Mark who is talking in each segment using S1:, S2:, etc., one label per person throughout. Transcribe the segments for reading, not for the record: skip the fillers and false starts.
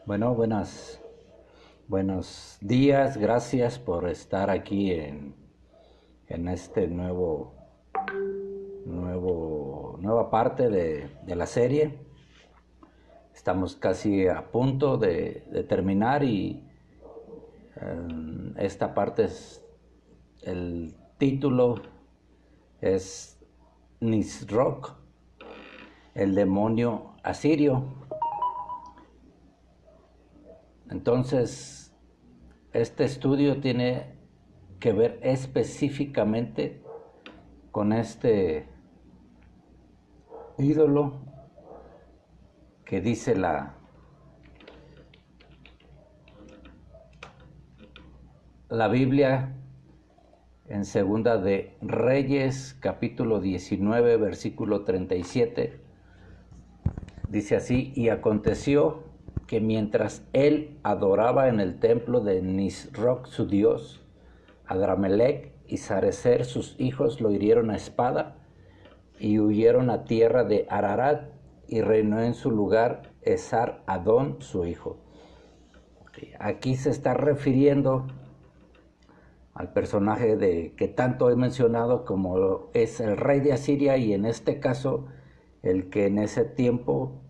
S1: Bueno, buenos días, gracias por estar aquí en este nueva parte de la serie. Estamos casi a punto de terminar y esta parte el título es Nisroch, el demonio asirio. Entonces, este estudio tiene que ver específicamente con este ídolo que dice la Biblia en Segunda de Reyes, capítulo 19, versículo 37. Dice así: y aconteció que mientras él adoraba en el templo de Nisroch su dios, Adramelech y Sarecer sus hijos lo hirieron a espada y huyeron a tierra de Ararat, y reinó en su lugar Esar Adón su hijo. Aquí se está refiriendo al personaje que tanto he mencionado, como es el rey de Asiria, y en este caso el que en ese tiempo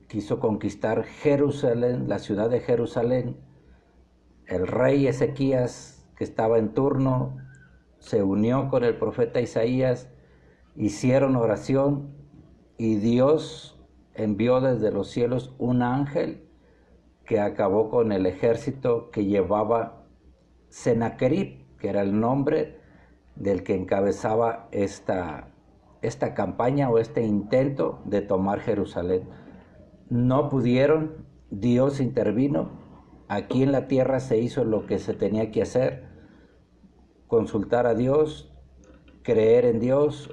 S1: quiso conquistar Jerusalén, la ciudad de Jerusalén. El rey Ezequías, que estaba en turno, se unió con el profeta Isaías, hicieron oración y Dios envió desde los cielos un ángel que acabó con el ejército que llevaba Sennacherib, que era el nombre del que encabezaba esta campaña o este intento de tomar Jerusalén. No pudieron, Dios intervino. Aquí en la tierra se hizo lo que se tenía que hacer: consultar a Dios, creer en Dios,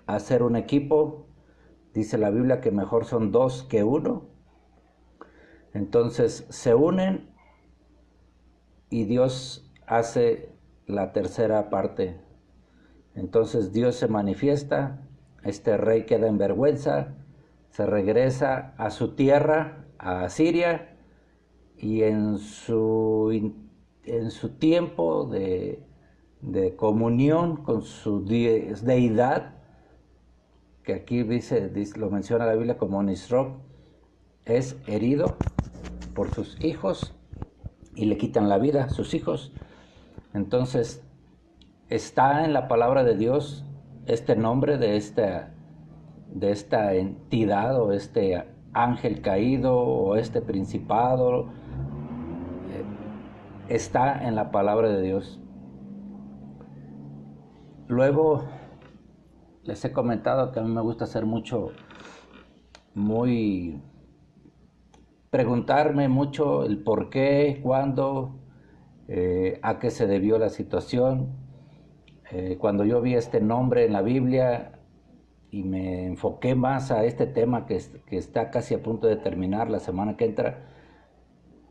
S1: hacer un equipo. Dice la Biblia que mejor son dos que uno. Entonces se unen y Dios hace la tercera parte. Entonces Dios se manifiesta, este rey queda en vergüenza, se regresa a su tierra, a Asiria, y en su tiempo de comunión con su deidad, que aquí lo menciona la Biblia como Nisroch, es herido por sus hijos y le quitan la vida a sus hijos. Entonces está en la palabra de Dios este nombre de esta entidad, o este ángel caído, o este principado. Está en la palabra de Dios. Luego les he comentado que a mí me gusta hacer preguntarme mucho el por qué, cuándo, a qué se debió la situación. Cuando yo vi este nombre en la Biblia y me enfoqué más a este tema que está casi a punto de terminar la semana que entra,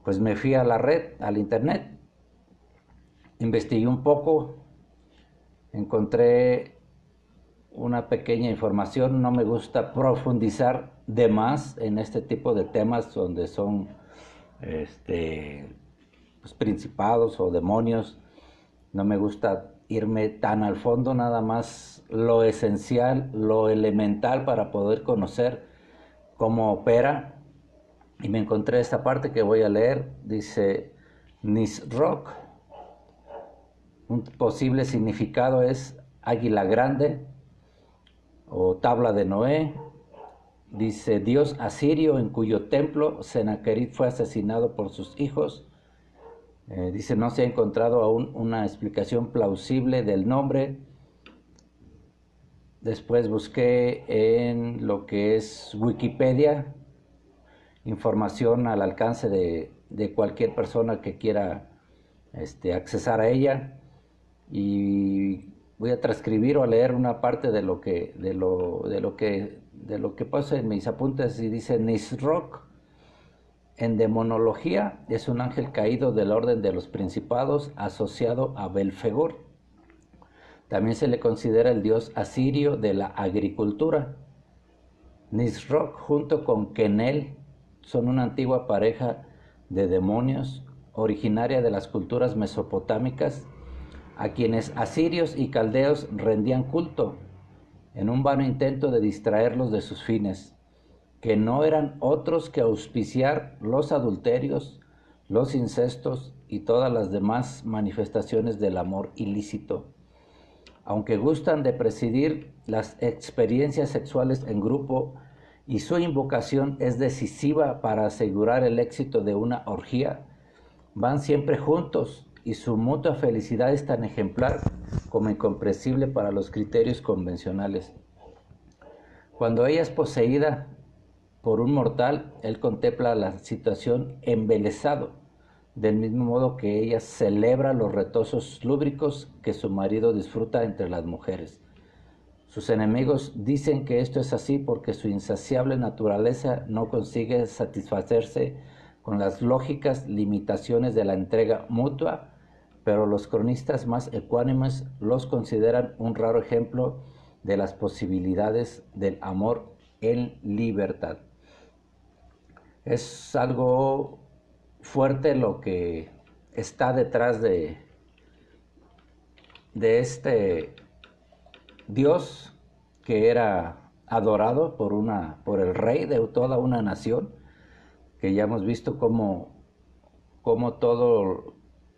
S1: pues me fui a la red, al internet, investigué un poco, encontré una pequeña información. No me gusta profundizar de más en este tipo de temas donde son pues, principados o demonios. No me gusta irme tan al fondo, nada más lo esencial, lo elemental para poder conocer cómo opera. Y me encontré esta parte que voy a leer. Dice: Nisroch, un posible significado es águila grande o tabla de Noé. Dice: Dios asirio en cuyo templo Sennacherib fue asesinado por sus hijos. Dice: no se ha encontrado aún una explicación plausible del nombre. Después busqué en lo que es Wikipedia, información al alcance de cualquier persona que quiera accesar a ella, y voy a transcribir o a leer una parte de lo que pasa en mis apuntes. Y dice: Nisroch en demonología es un ángel caído del orden de los principados asociado a Belfegor. También se le considera el dios asirio de la agricultura. Nisroch, junto con Kenel, son una antigua pareja de demonios originaria de las culturas mesopotámicas, a quienes asirios y caldeos rendían culto, en un vano intento de distraerlos de sus fines, que no eran otros que auspiciar los adulterios, los incestos y todas las demás manifestaciones del amor ilícito. Aunque gustan de presidir las experiencias sexuales en grupo y su invocación es decisiva para asegurar el éxito de una orgía, van siempre juntos y su mutua felicidad es tan ejemplar como incomprensible para los criterios convencionales. Cuando ella es poseída por un mortal, él contempla la situación embelesado, del mismo modo que ella celebra los retosos lúbricos que su marido disfruta entre las mujeres. Sus enemigos dicen que esto es así porque su insaciable naturaleza no consigue satisfacerse con las lógicas limitaciones de la entrega mutua, pero los cronistas más ecuánimes los consideran un raro ejemplo de las posibilidades del amor en libertad. Es algo fuerte lo que está detrás de este Dios que era adorado por el rey de toda una nación, que ya hemos visto cómo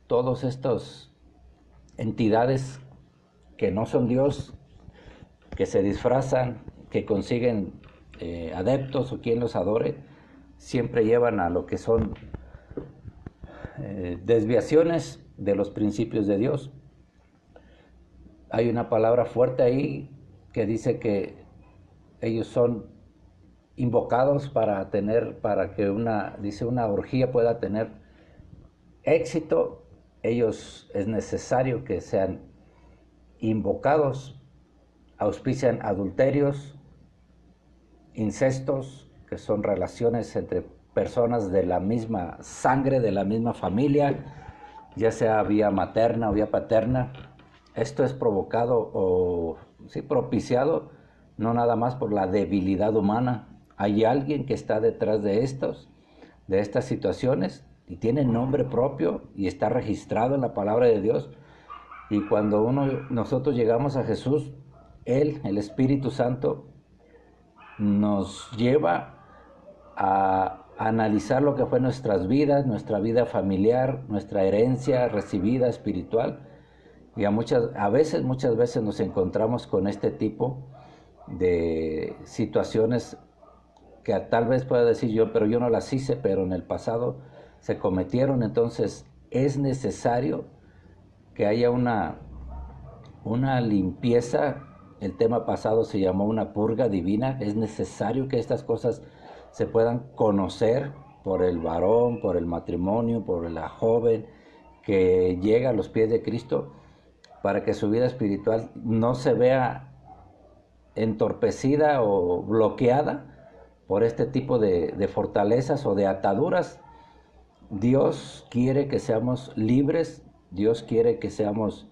S1: todos estos entidades que no son Dios, que se disfrazan, que consiguen adeptos o quien los adore, siempre llevan a lo que son desviaciones de los principios de Dios. Hay una palabra fuerte ahí que dice que ellos son invocados para que una orgía pueda tener éxito. Ellos es necesario que sean invocados, auspician adulterios, incestos, que son relaciones entre personas de la misma sangre, de la misma familia, ya sea vía materna o vía paterna. Esto es provocado o propiciado no nada más por la debilidad humana. Hay alguien que está detrás de estas situaciones y tiene nombre propio y está registrado en la palabra de Dios. Y cuando nosotros llegamos a Jesús, Él, el Espíritu Santo, nos lleva a analizar lo que fue nuestras vidas, nuestra vida familiar, nuestra herencia recibida espiritual. Y muchas veces nos encontramos con este tipo de situaciones que tal vez pueda decir yo, pero yo no las hice, pero en el pasado se cometieron. Entonces es necesario que haya una limpieza. El tema pasado se llamó una purga divina. Es necesario que estas cosas se puedan conocer por el varón, por el matrimonio, por la joven que llega a los pies de Cristo, para que su vida espiritual no se vea entorpecida o bloqueada por este tipo de fortalezas o de ataduras. Dios quiere que seamos libres. Dios quiere que seamos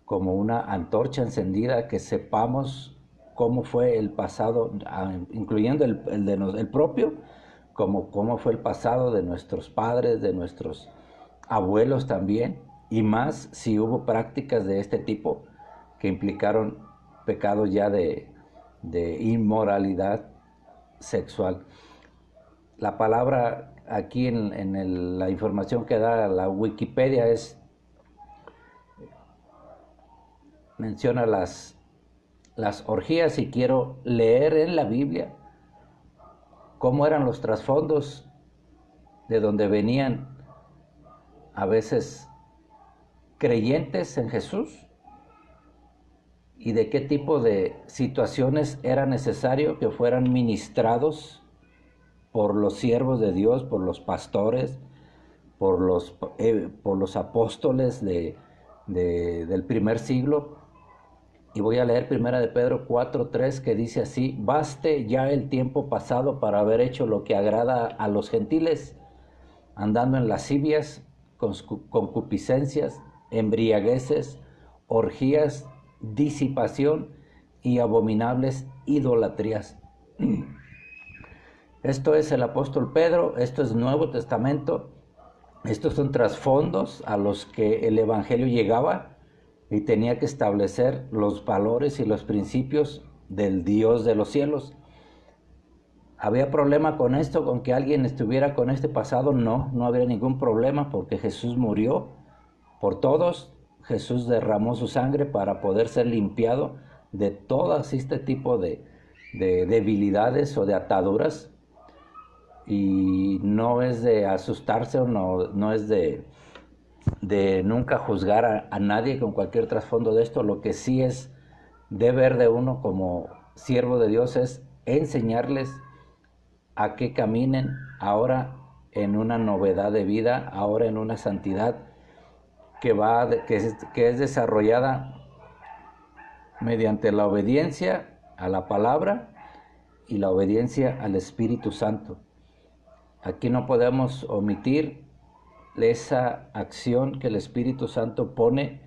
S1: como una antorcha encendida, que sepamos cómo fue el pasado, incluyendo el propio, cómo fue el pasado de nuestros padres, de nuestros abuelos también, y más si hubo prácticas de este tipo que implicaron pecados ya de inmoralidad sexual. La palabra aquí en la información que da la Wikipedia menciona las orgías, y quiero leer en la Biblia cómo eran los trasfondos de donde venían a veces creyentes en Jesús y de qué tipo de situaciones era necesario que fueran ministrados por los siervos de Dios, por los pastores, por los apóstoles del primer siglo. Y voy a leer 1 de Pedro 4:3, que dice así: baste ya el tiempo pasado para haber hecho lo que agrada a los gentiles, andando en lascivias, concupiscencias, embriagueces, orgías, disipación y abominables idolatrías. Esto es el apóstol Pedro, esto es Nuevo Testamento, estos son trasfondos a los que el Evangelio llegaba y tenía que establecer los valores y los principios del Dios de los cielos. ¿Había problema con esto, con que alguien estuviera con este pasado? No, no había ningún problema porque Jesús murió por todos. Jesús derramó su sangre para poder ser limpiado de todo este tipo de debilidades o de ataduras. Y no es de asustarse o no es de nunca juzgar a nadie con cualquier trasfondo de esto. Lo que sí es deber de uno como siervo de Dios es enseñarles a que caminen ahora en una novedad de vida, ahora en una santidad que es desarrollada mediante la obediencia a la palabra y la obediencia al Espíritu Santo. Aquí no podemos omitir esa acción que el Espíritu Santo pone.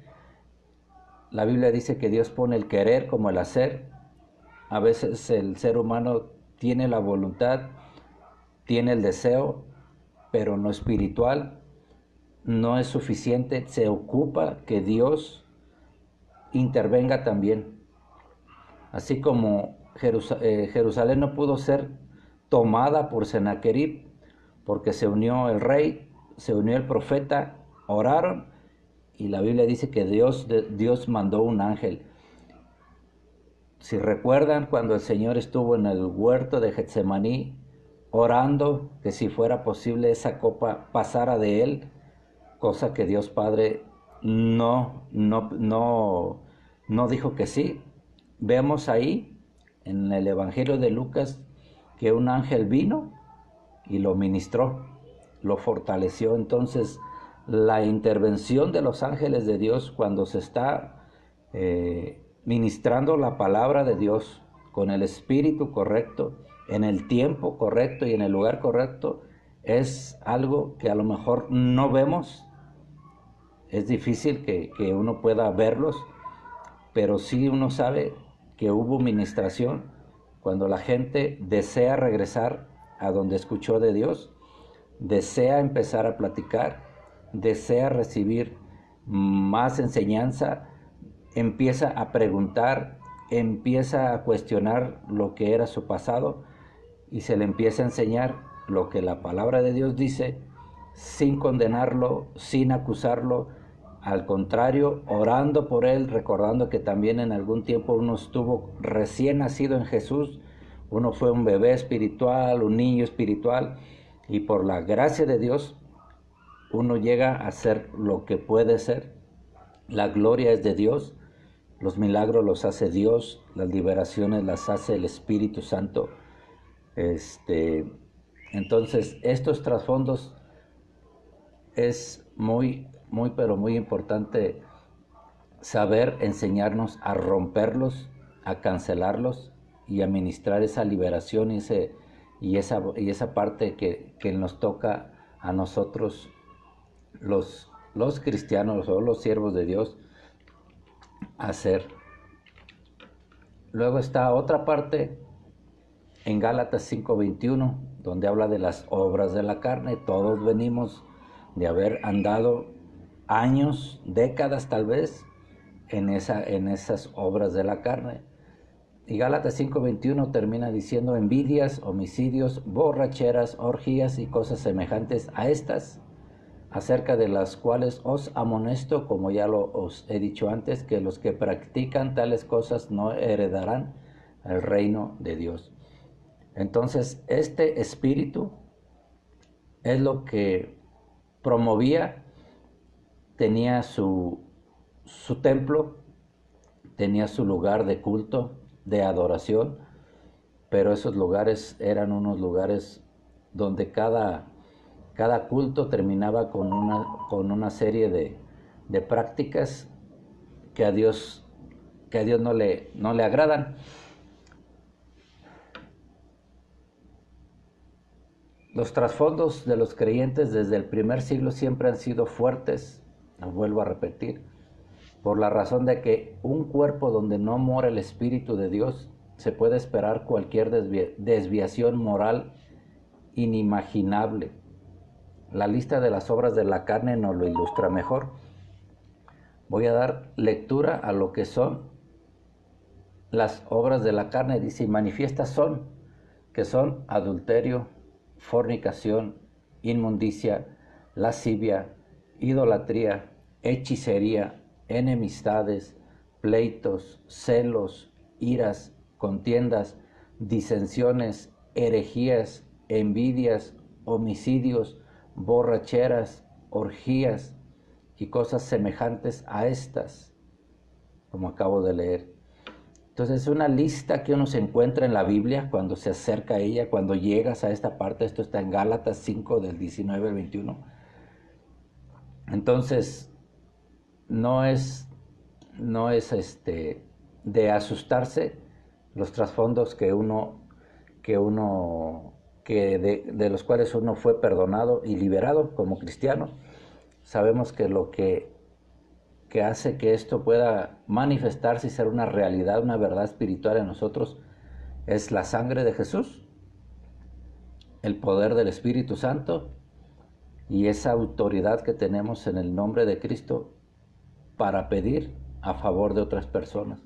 S1: La Biblia dice que Dios pone el querer como el hacer. A veces el ser humano tiene la voluntad, tiene el deseo, pero no espiritual, no es suficiente. Se ocupa que Dios intervenga también. Así como Jerusalén no pudo ser tomada por Sennacherib, porque se unió el rey, se unió el profeta, oraron, y la Biblia dice que Dios mandó un ángel. Si recuerdan cuando el Señor estuvo en el huerto de Getsemaní, orando que si fuera posible esa copa pasara de él, cosa que Dios Padre no dijo que sí. Vemos ahí en el Evangelio de Lucas que un ángel vino y lo ministró, lo fortaleció. Entonces, la intervención de los ángeles de Dios cuando se está ministrando la palabra de Dios con el espíritu correcto, en el tiempo correcto y en el lugar correcto, es algo que a lo mejor no vemos. Es difícil que uno pueda verlos, pero sí uno sabe que hubo ministración cuando la gente desea regresar a donde escuchó de Dios, desea empezar a platicar, desea recibir más enseñanza, empieza a preguntar, empieza a cuestionar lo que era su pasado y se le empieza a enseñar lo que la palabra de Dios dice, sin condenarlo, sin acusarlo, al contrario, orando por él, recordando que también en algún tiempo uno estuvo recién nacido en Jesús, uno fue un bebé espiritual, un niño espiritual, y por la gracia de Dios uno llega a ser lo que puede ser. La gloria es de Dios, los milagros los hace Dios, las liberaciones las hace el Espíritu Santo. Entonces, estos trasfondos es muy, pero muy importante saber enseñarnos a romperlos, a cancelarlos y a ministrar esa liberación y esa parte que nos toca a nosotros, los cristianos o los siervos de Dios, hacer. Luego está otra parte en Gálatas 5:21, donde habla de las obras de la carne. Todos venimos de haber andado años, décadas tal vez, en esas obras de la carne. Y Gálatas 5:21 termina diciendo: envidias, homicidios, borracheras, orgías y cosas semejantes a estas, acerca de las cuales os amonesto, como ya os he dicho antes, que los que practican tales cosas no heredarán el reino de Dios. Entonces, este espíritu es lo que promovía, tenía su templo, tenía su lugar de culto, de adoración, pero esos lugares eran unos lugares donde cada culto terminaba con una serie de prácticas que a Dios no le agradan. Los trasfondos de los creyentes desde el primer siglo siempre han sido fuertes, lo vuelvo a repetir, por la razón de que un cuerpo donde no mora el Espíritu de Dios, se puede esperar cualquier desviación moral inimaginable. La lista de las obras de la carne nos lo ilustra mejor. Voy a dar lectura a lo que son las obras de la carne. Dice, y manifiestas son, que son adulterio, fornicación, inmundicia, lascivia, idolatría, hechicería, enemistades, pleitos, celos, iras, contiendas, disensiones, herejías, envidias, homicidios, borracheras, orgías y cosas semejantes a estas, como acabo de leer. Entonces es una lista que uno se encuentra en la Biblia cuando se acerca a ella, cuando llegas a esta parte. Esto está en Gálatas 5 del 19 al 21. Entonces no es de asustarse los trasfondos de los cuales uno fue perdonado y liberado como cristiano. Sabemos que lo que hace que esto pueda manifestarse y ser una realidad, una verdad espiritual en nosotros, es la sangre de Jesús, el poder del Espíritu Santo y esa autoridad que tenemos en el nombre de Cristo para pedir a favor de otras personas.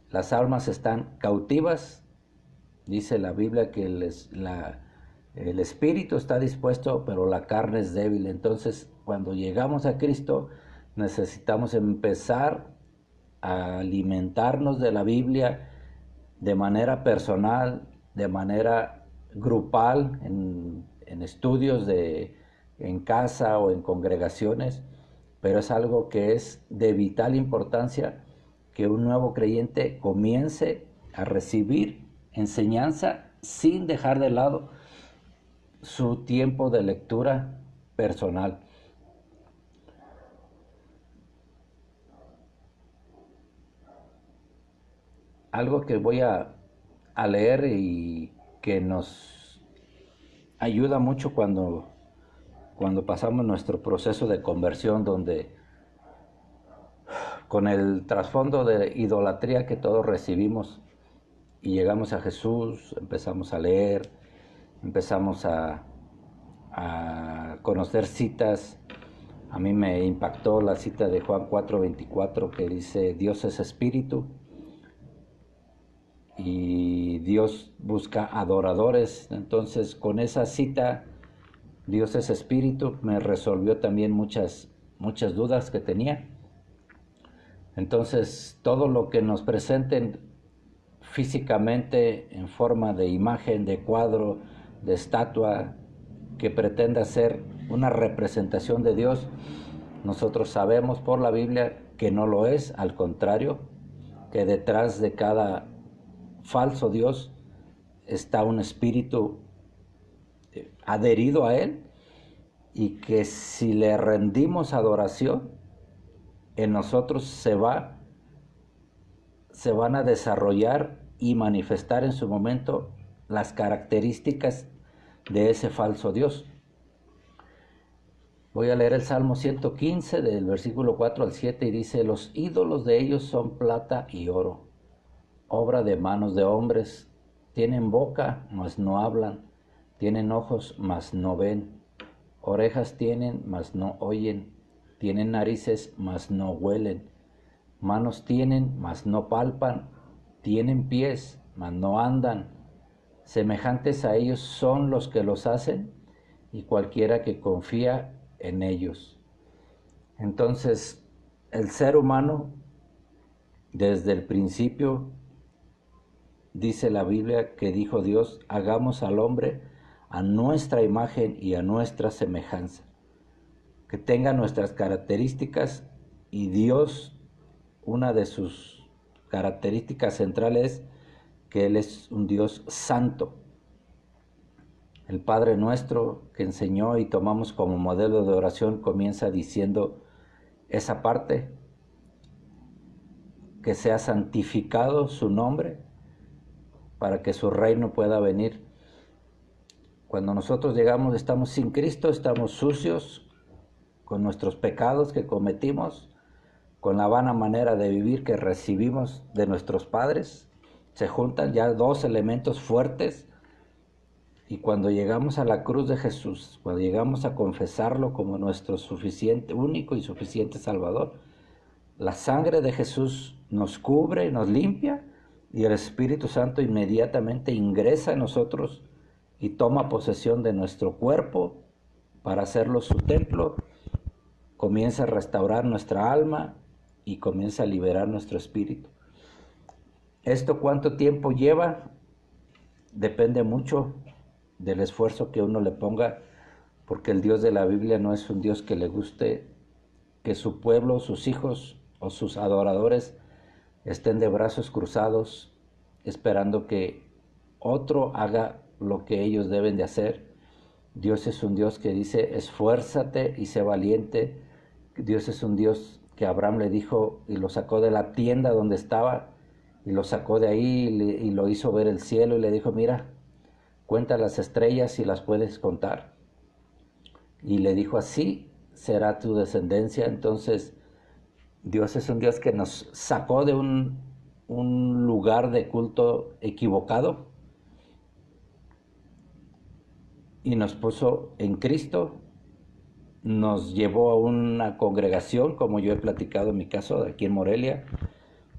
S1: Las almas están cautivas. Dice la Biblia que el espíritu está dispuesto, pero la carne es débil. Entonces, cuando llegamos a Cristo, necesitamos empezar a alimentarnos de la Biblia de manera personal, de manera grupal, en estudios en casa o en congregaciones, pero es algo que es de vital importancia que un nuevo creyente comience a recibir enseñanza sin dejar de lado su tiempo de lectura personal. Algo que voy a leer y que nos ayuda mucho cuando pasamos nuestro proceso de conversión, donde con el trasfondo de idolatría que todos recibimos y llegamos a Jesús, empezamos a leer, empezamos a conocer citas. A mí me impactó la cita de Juan 4:24 que dice, Dios es espíritu y Dios busca adoradores. Entonces, con esa cita, Dios es espíritu, me resolvió también muchas dudas que tenía. Entonces, todo lo que nos presenten físicamente en forma de imagen, de cuadro, de estatua, que pretenda ser una representación de Dios, nosotros sabemos por la Biblia que no lo es. Al contrario, que detrás de cada falso Dios está un espíritu adherido a él, y que si le rendimos adoración, en nosotros se van a desarrollar y manifestar en su momento las características de ese falso Dios. Voy a leer el Salmo 115 del versículo 4 al 7 y dice, los ídolos de ellos son plata y oro, obra de manos de hombres. Tienen boca, mas no hablan, tienen ojos, mas no ven, orejas tienen, mas no oyen, tienen narices, mas no huelen, manos tienen, mas no palpan, tienen pies, mas no andan. Semejantes a ellos son los que los hacen, y cualquiera que confía en ellos. Entonces, el ser humano, desde el principio, dice la Biblia que dijo Dios, hagamos al hombre a nuestra imagen y a nuestra semejanza, que tenga nuestras características. Y Dios, una de sus características centrales es que Él es un Dios santo. El Padre Nuestro que enseñó y tomamos como modelo de oración comienza diciendo esa parte, que sea santificado su nombre para que su reino pueda venir. Cuando nosotros llegamos, estamos sin Cristo, estamos sucios con nuestros pecados que cometimos, con la vana manera de vivir que recibimos de nuestros padres. Se juntan ya dos elementos fuertes Y cuando llegamos a la cruz de Jesús, cuando llegamos a confesarlo como nuestro suficiente, único y suficiente Salvador, la sangre de Jesús nos cubre, nos limpia, y el Espíritu Santo inmediatamente ingresa en nosotros y toma posesión de nuestro cuerpo para hacerlo su templo, comienza a restaurar nuestra alma y comienza a liberar nuestro espíritu. ¿Esto cuánto tiempo lleva? Depende mucho del esfuerzo que uno le ponga, porque el Dios de la Biblia no es un Dios que le guste que su pueblo, sus hijos o sus adoradores estén de brazos cruzados esperando que otro haga lo que ellos deben de hacer. Dios es un Dios que dice, esfuérzate y sé valiente. Dios es un Dios que Abraham le dijo y lo sacó de la tienda donde estaba y lo sacó de ahí y lo hizo ver el cielo y le dijo, mira, cuenta las estrellas si las puedes contar. Y le dijo, así será tu descendencia. Entonces, Dios es un Dios que nos sacó de un lugar de culto equivocado y nos puso en Cristo, nos llevó a una congregación, como yo he platicado en mi caso aquí en Morelia,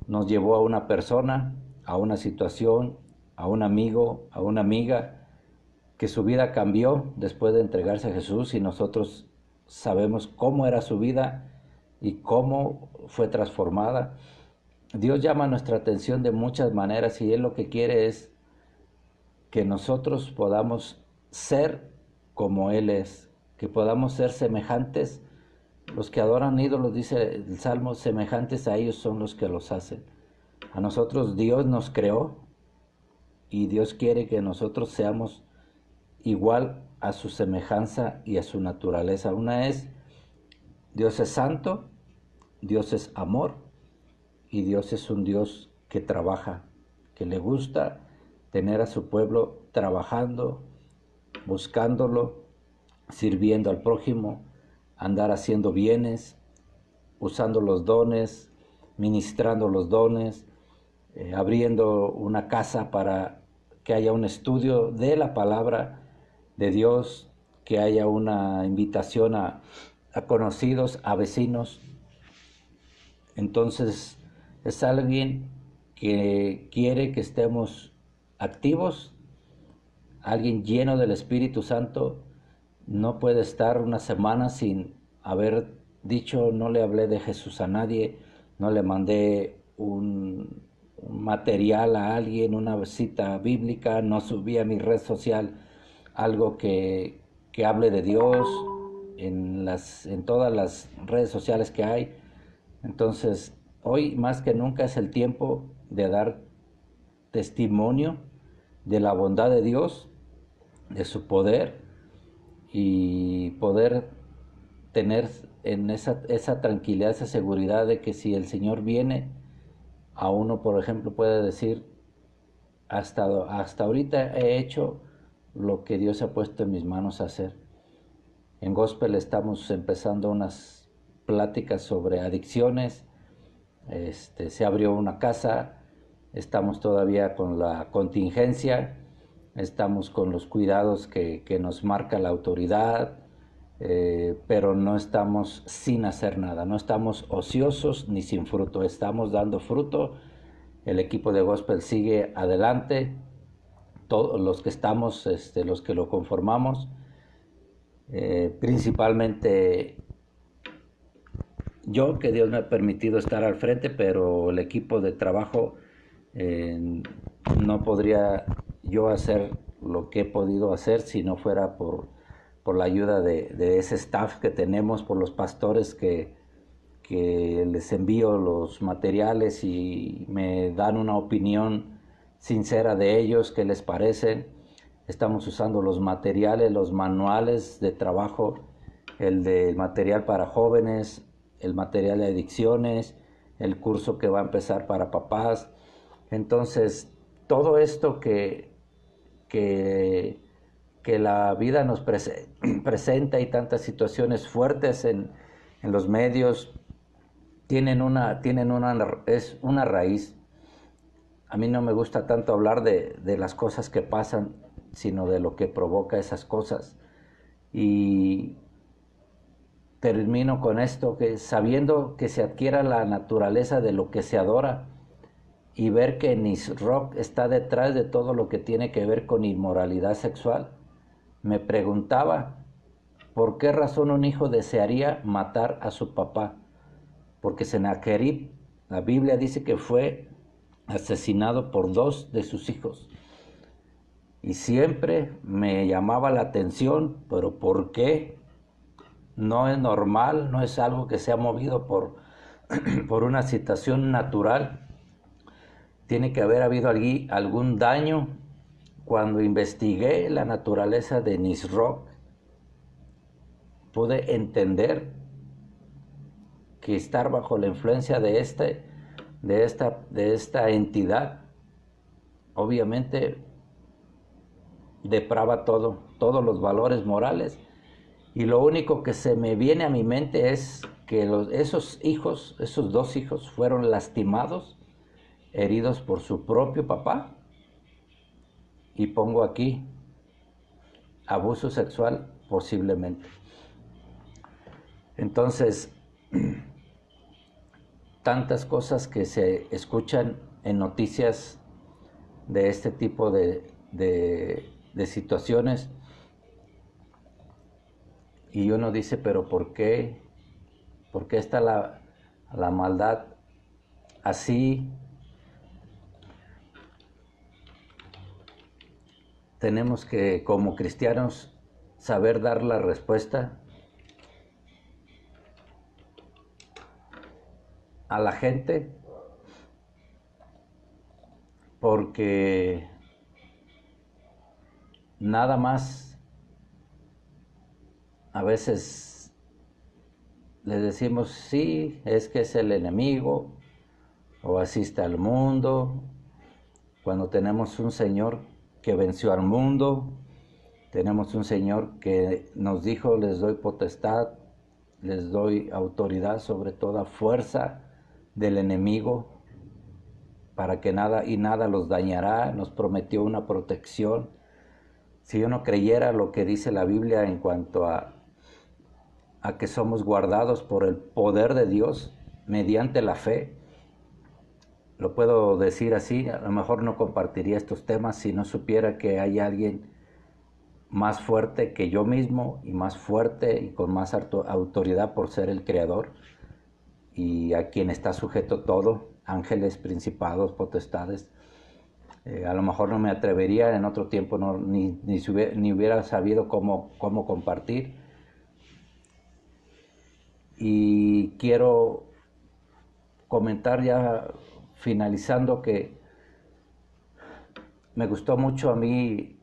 S1: nos llevó a una persona, a una situación, a un amigo, a una amiga, que su vida cambió después de entregarse a Jesús y nosotros sabemos cómo era su vida y cómo fue transformada. Dios llama nuestra atención de muchas maneras y Él lo que quiere es que nosotros podamos ser como Él es, que podamos ser semejantes. Los que adoran ídolos, dice el Salmo, semejantes a ellos son los que los hacen. A nosotros Dios nos creó y Dios quiere que nosotros seamos igual a su semejanza y a su naturaleza. Una es, Dios es santo, Dios es amor y Dios es un Dios que trabaja, que le gusta tener a su pueblo trabajando, buscándolo, sirviendo al prójimo, andar haciendo bienes, usando los dones, ministrando los dones, abriendo una casa para que haya un estudio de la palabra de Dios, que haya una invitación a conocidos, a vecinos. Entonces es alguien que quiere que estemos activos, alguien lleno del Espíritu Santo. No puede estar una semana sin haber dicho, no le hablé de Jesús a nadie, no le mandé un material a alguien, una cita bíblica, no subí a mi red social algo que hable de Dios en todas las redes sociales que hay. Entonces, hoy más que nunca es el tiempo de dar testimonio de la bondad de Dios, de su poder, y poder tener en esa tranquilidad, esa seguridad de que si el Señor viene, a uno, por ejemplo, puede decir, hasta ahorita he hecho lo que Dios ha puesto en mis manos a hacer. En Gospel estamos empezando unas pláticas sobre adicciones. Se abrió una casa, estamos todavía con la contingencia, estamos con los cuidados que nos marca la autoridad, pero no estamos sin hacer nada, no estamos ociosos ni sin fruto, estamos dando fruto. El equipo de Gospel sigue adelante, todos los que estamos, los que lo conformamos, principalmente yo, que Dios me ha permitido estar al frente, pero el equipo de trabajo, no podría yo hacer lo que he podido hacer si no fuera por la ayuda de ese staff que tenemos, por los pastores que les envío los materiales y me dan una opinión sincera de ellos, qué les parecen. Estamos usando los materiales, los manuales de trabajo, el del material para jóvenes, el material de adicciones, el curso que va a empezar para papás. Entonces, todo esto que la vida nos presenta y tantas situaciones fuertes en los medios, es una raíz. A mí no me gusta tanto hablar de las cosas que pasan, sino de lo que provoca esas cosas. Y termino con esto, que sabiendo que se adquiera la naturaleza de lo que se adora y ver que Nisroch está detrás de todo lo que tiene que ver con inmoralidad sexual, me preguntaba por qué razón un hijo desearía matar a su papá. Porque Sennacherib, la Biblia dice que fue asesinado por 2 de sus hijos. Y siempre me llamaba la atención, pero ¿por qué? No es normal, no es algo que sea movido por, por una situación natural. Tiene que haber habido allí algún daño. Cuando investigué la naturaleza de Nisroch, pude entender que estar bajo la influencia de esta entidad, obviamente deprava todos los valores morales. Y lo único que se me viene a mi mente es que esos 2 hijos, fueron lastimados, heridos por su propio papá. Y pongo aquí, abuso sexual posiblemente. Entonces, tantas cosas que se escuchan en noticias de este tipo de situaciones, y uno dice, pero ¿por qué? ¿Por qué está la maldad así? Tenemos que, como cristianos, saber dar la respuesta a la gente, porque nada más a veces le decimos, sí, es que es el enemigo, o así está el mundo, cuando tenemos un Señor que venció al mundo, tenemos un Señor que nos dijo, les doy potestad, les doy autoridad sobre toda fuerza del enemigo, para que nada los dañará, nos prometió una protección. Si uno creyera lo que dice la Biblia en cuanto a que somos guardados por el poder de Dios mediante la fe, lo puedo decir así, a lo mejor no compartiría estos temas si no supiera que hay alguien más fuerte que yo mismo y más fuerte y con más autoridad por ser el creador, y a quien está sujeto todo, ángeles, principados, potestades. A lo mejor no me atrevería en otro tiempo, ni hubiera sabido cómo compartir. Y quiero comentar ya finalizando que me gustó mucho a mí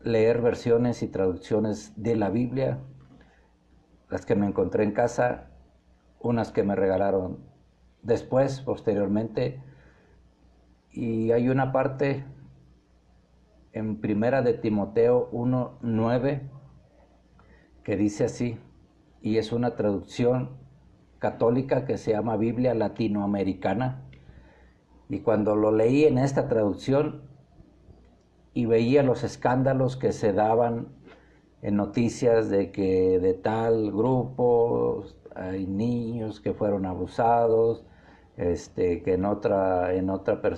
S1: leer versiones y traducciones de la Biblia, las que me encontré en casa, unas que me regalaron después, posteriormente, y hay una parte en Primera de Timoteo 1:9 que dice así, y es una traducción católica que se llama Biblia Latinoamericana, y cuando lo leí en esta traducción y veía los escándalos que se daban en noticias de que de tal grupo hay niños que fueron abusados, que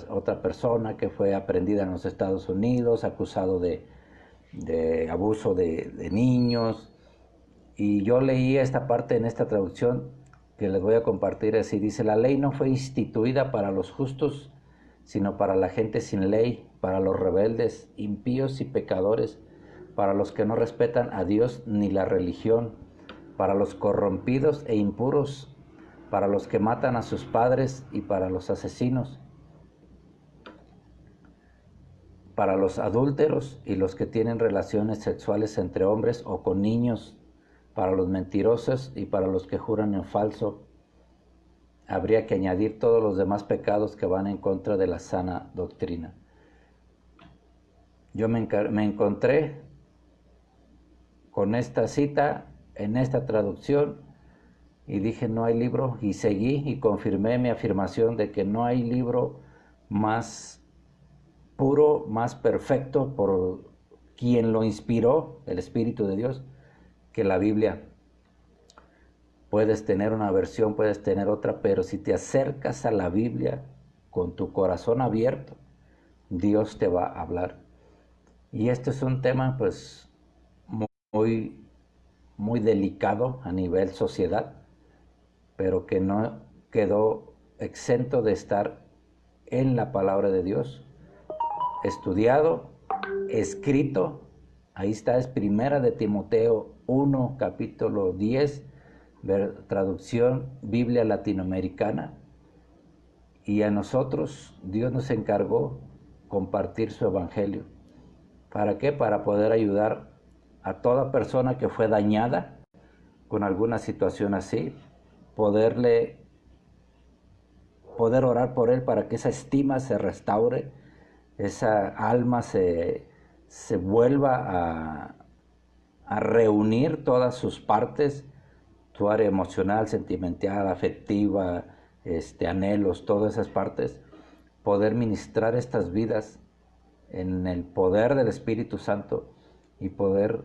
S1: otra persona que fue aprendida en los Estados Unidos, acusado de abuso de niños. Y yo leí esta parte en esta traducción que les voy a compartir así. Dice, la ley no fue instituida para los justos, sino para la gente sin ley, para los rebeldes, impíos y pecadores, para los que no respetan a Dios ni la religión, para los corrompidos e impuros, para los que matan a sus padres y para los asesinos, para los adúlteros y los que tienen relaciones sexuales entre hombres o con niños, para los mentirosos y para los que juran en falso. Habría que añadir todos los demás pecados que van en contra de la sana doctrina. Yo me encontré con esta cita en esta traducción y dije, no hay libro, y seguí y confirmé mi afirmación de que no hay libro más puro, más perfecto, por quien lo inspiró, el Espíritu de Dios, que la Biblia. Puedes tener una versión, puedes tener otra, pero si te acercas a la Biblia con tu corazón abierto, Dios te va a hablar. Y este es un tema pues muy, muy delicado a nivel sociedad, pero que no quedó exento de estar en la palabra de Dios, estudiado, escrito. Ahí está, es Primera de Timoteo 1, capítulo 10, traducción Biblia latinoamericana. Y a nosotros Dios nos encargó compartir su evangelio. ¿Para qué? Para poder ayudar a toda persona que fue dañada con alguna situación así, poder orar por él para que esa estima se restaure, esa alma se vuelva a reunir todas sus partes, tu área emocional, sentimental, afectiva, anhelos, todas esas partes, poder ministrar estas vidas en el poder del Espíritu Santo y poder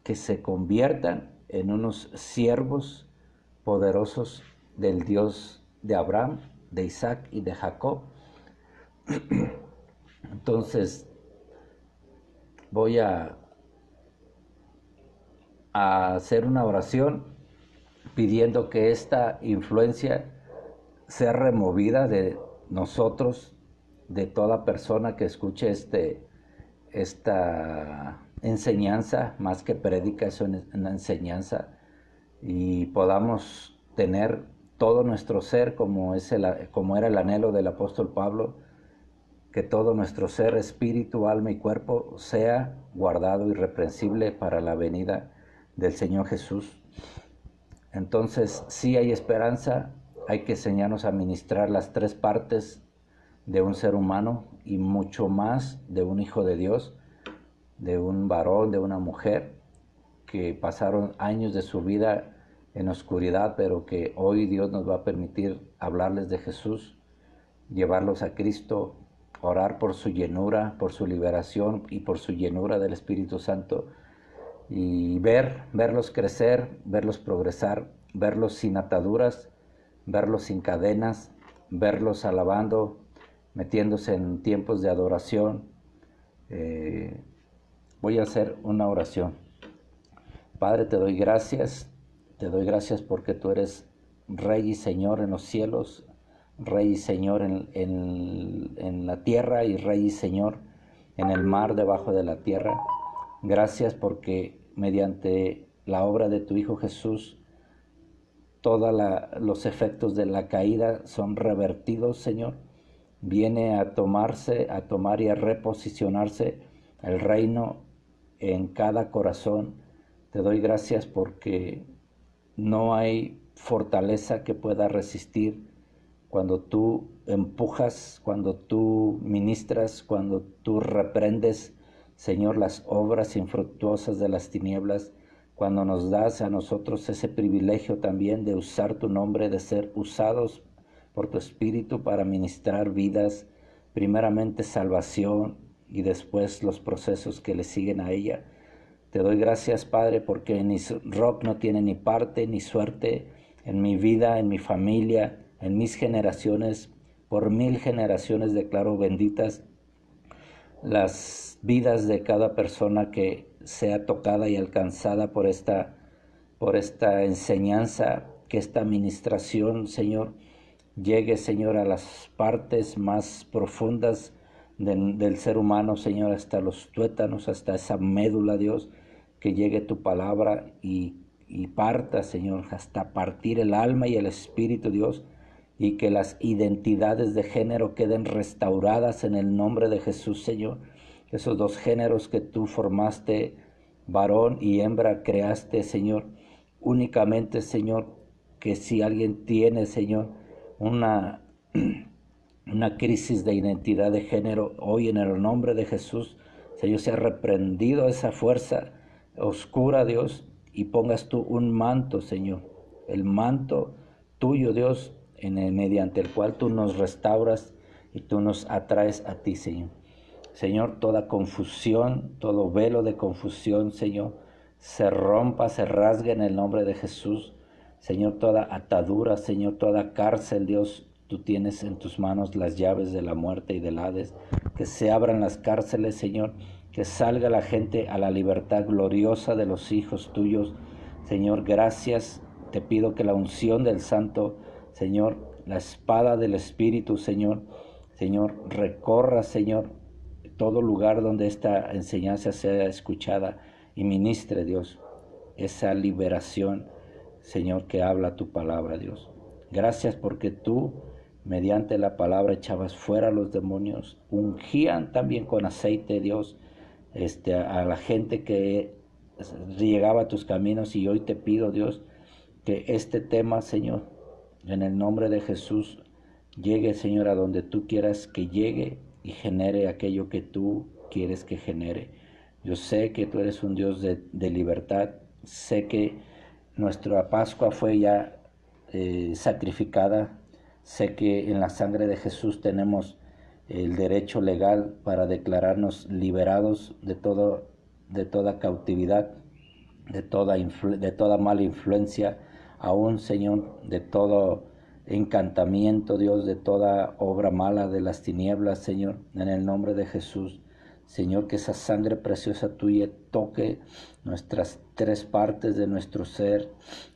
S1: que se conviertan en unos siervos poderosos del Dios de Abraham, de Isaac y de Jacob. Entonces voy a hacer una oración pidiendo que esta influencia sea removida de nosotros, de toda persona que escuche esta enseñanza, más que prédica, es una enseñanza, y podamos tener todo nuestro ser como era el anhelo del apóstol Pablo, que todo nuestro ser, espíritu, alma y cuerpo sea guardado irreprensible para la venida del Señor Jesús. Entonces, sí hay esperanza, hay que enseñarnos a ministrar las tres partes de un ser humano y mucho más de un hijo de Dios, de un varón, de una mujer, que pasaron años de su vida en oscuridad, pero que hoy Dios nos va a permitir hablarles de Jesús, llevarlos a Cristo, orar por su llenura, por su liberación y por su llenura del Espíritu Santo, y verlos crecer, verlos progresar, verlos sin ataduras, verlos sin cadenas, verlos alabando, metiéndose en tiempos de adoración. Voy a hacer una oración. Padre, te doy gracias porque tú eres Rey y Señor en los cielos, Rey y Señor en la tierra y Rey y Señor en el mar debajo de la tierra. Gracias porque mediante la obra de tu Hijo Jesús, todos los efectos de la caída son revertidos, Señor. Viene a tomar y a reposicionarse el reino en cada corazón. Te doy gracias porque no hay fortaleza que pueda resistir cuando tú empujas, cuando tú ministras, cuando tú reprendes, Señor, las obras infructuosas de las tinieblas, cuando nos das a nosotros ese privilegio también de usar tu nombre, de ser usados por tu Espíritu para ministrar vidas, primeramente salvación y después los procesos que le siguen a ella. Te doy gracias, Padre, porque Rock no tiene ni parte ni suerte en mi vida, en mi familia, en mis generaciones. Por 1000 generaciones declaro benditas las vidas de cada persona que sea tocada y alcanzada por esta enseñanza, que esta administración, Señor, llegue, Señor, a las partes más profundas del ser humano, Señor, hasta los tuétanos, hasta esa médula, Dios, que llegue tu palabra y parta, Señor, hasta partir el alma y el espíritu, Dios, y que las identidades de género queden restauradas en el nombre de Jesús, Señor. Esos dos géneros que tú formaste, varón y hembra, creaste, Señor. Únicamente, Señor, que si alguien tiene, Señor, una crisis de identidad de género, hoy en el nombre de Jesús, Señor, sea reprendido esa fuerza oscura, Dios, y pongas tú un manto, Señor, el manto tuyo, Dios, mediante el cual tú nos restauras y tú nos atraes a ti, Señor. Señor, toda confusión, todo velo de confusión, Señor, se rompa, se rasgue en el nombre de Jesús. Señor, toda atadura, Señor, toda cárcel, Dios, tú tienes en tus manos las llaves de la muerte y del Hades. Que se abran las cárceles, Señor, que salga la gente a la libertad gloriosa de los hijos tuyos. Señor, gracias. Te pido que la unción del Santo, Señor, la espada del Espíritu, Señor, recorra, Señor, todo lugar donde esta enseñanza sea escuchada y ministre, Dios, esa liberación, Señor, que habla tu palabra, Dios. Gracias porque tú, mediante la palabra, echabas fuera a los demonios, ungían también con aceite, Dios, a la gente que llegaba a tus caminos. Y hoy te pido, Dios, que este tema, Señor, en el nombre de Jesús, llegue, Señor, a donde tú quieras que llegue y genere aquello que tú quieres que genere. Yo sé que tú eres un Dios de libertad. Sé que nuestra Pascua fue ya sacrificada. Sé que en la sangre de Jesús tenemos el derecho legal para declararnos liberados de toda cautividad, de toda mala influencia, aún, Señor, de todo encantamiento, Dios, de toda obra mala de las tinieblas, Señor, en el nombre de Jesús. Señor, que esa sangre preciosa tuya toque nuestras tres partes de nuestro ser,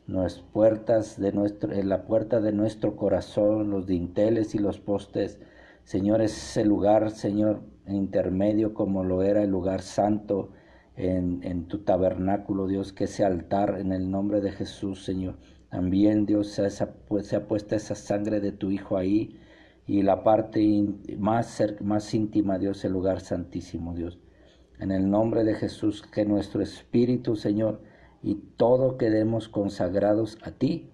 S1: las puertas la puerta de nuestro corazón, los dinteles y los postes. Señor, ese lugar, Señor, intermedio como lo era el lugar santo en tu tabernáculo, Dios, que ese altar en el nombre de Jesús, Señor. También, Dios, se ha puesto esa sangre de tu Hijo ahí, y la parte más íntima, Dios, el lugar santísimo, Dios. En el nombre de Jesús, que nuestro espíritu, Señor, y todo quedemos consagrados a ti,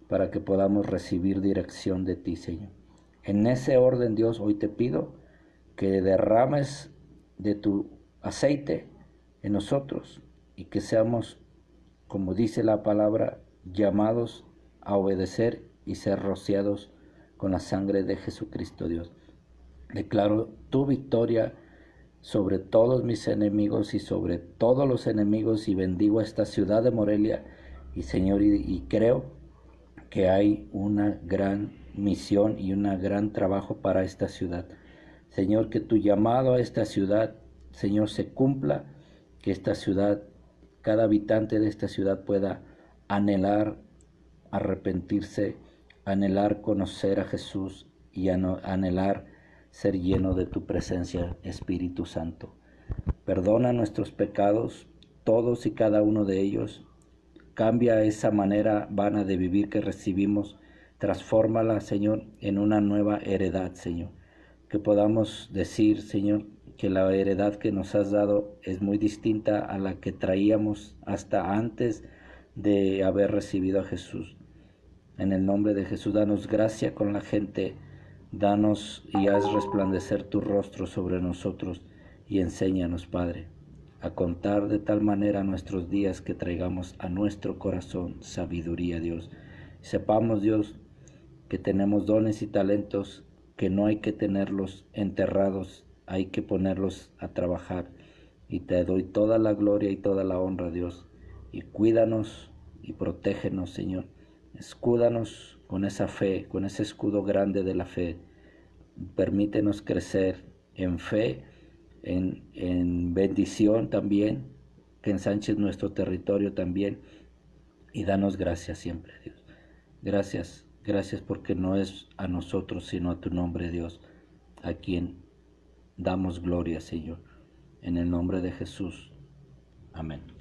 S1: para que podamos recibir dirección de ti, Señor. En ese orden, Dios, hoy te pido que derrames de tu aceite en nosotros, y que seamos, como dice la palabra, llamados a obedecer y ser rociados con la sangre de Jesucristo, Dios. Declaro tu victoria sobre todos mis enemigos y sobre todos los enemigos, y bendigo a esta ciudad de Morelia. Y Señor, y creo que hay una gran misión y un gran trabajo para esta ciudad. Señor, que tu llamado a esta ciudad, Señor, se cumpla, que esta ciudad, cada habitante de esta ciudad pueda anhelar arrepentirse, anhelar conocer a Jesús y anhelar ser lleno de tu presencia, Espíritu Santo. Perdona nuestros pecados, todos y cada uno de ellos. Cambia esa manera vana de vivir que recibimos. Transfórmala, Señor, en una nueva heredad, Señor. Que podamos decir, Señor, que la heredad que nos has dado es muy distinta a la que traíamos hasta antes de haber recibido a Jesús. En el nombre de Jesús, danos gracia con la gente, danos y haz resplandecer tu rostro sobre nosotros, y enséñanos, Padre, a contar de tal manera nuestros días que traigamos a nuestro corazón sabiduría, Dios. Sepamos, Dios, que tenemos dones y talentos, que no hay que tenerlos enterrados, hay que ponerlos a trabajar. Y te doy toda la gloria y toda la honra, Dios. Y cuídanos y protégenos, Señor. Escúdanos con esa fe, con ese escudo grande de la fe. Permítenos crecer en fe, en bendición también, que ensanches nuestro territorio también, y danos gracias siempre, Dios. Gracias, gracias, porque no es a nosotros, sino a tu nombre, Dios, a quien damos gloria, Señor. En el nombre de Jesús. Amén.